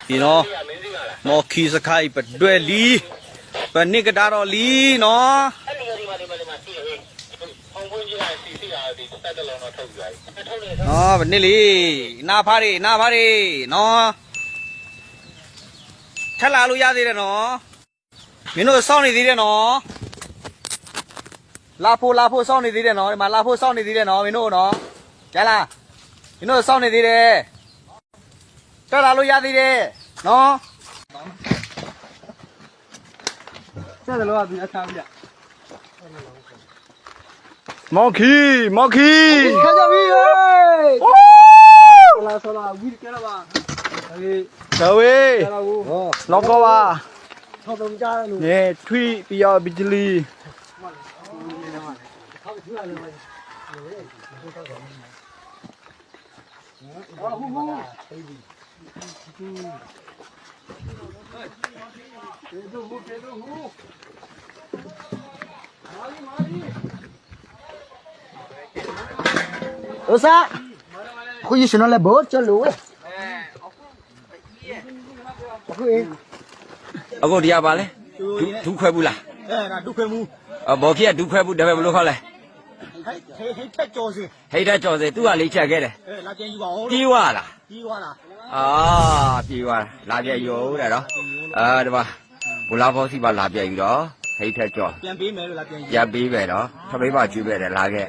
ဒီနော်မော်ခီစခိုင်ပတွဲလီပနိကတာတော်လီနော်နော်ဗနစ်လီနာဖားရီနော်ထက်လာလို့ရသေးတယ်နော်မင်းတို့စောင့်နေသေးတယ်နော်လာဖို့စောင့်နေသေးတယ်နော်ဒီမှာလာဖို့စောင့်နေသေးတယ်နော်မင်းတို့နော်ကြားလားမင်းတို့စောင့်နေသေးတယ်တက်လာလို့ရသေးတယ်နော်ဆက်တယ်လို့ကဒီအခါပြမော်ခီခကြပြီဟေးလာဝီကဲလာပါဒါဝေးလောကဝါထောက်တုံကြားလို့နေထွီပြရဘီဂျလီOsa, aku je senang lebih celu. Aku ini. အခုတရားပါလဲဒုခွဲဘူးလား Dah duk kamu. ဘော်ခီကဒုခွဲဘူးဒါပဲဘလို့ခေါ်လဲ Hei tak jauh. ဟိတ်တဲ့ကြော်စေသူ့ကလေးချက်ခဲ့တယ် Nak jangan juga. ပြေးွားလား Jiwa lah. ပြေးွားလာပြယူတဲ့နော်ဒီမှာဘူလာဘောစီပါလာပြယူတော့ဟိတ်ထက်ကြော် Pian pi melu lah pian. ရပ်ပေးပဲနော်ထမိမကျွေးပဲတယ်လာခဲ့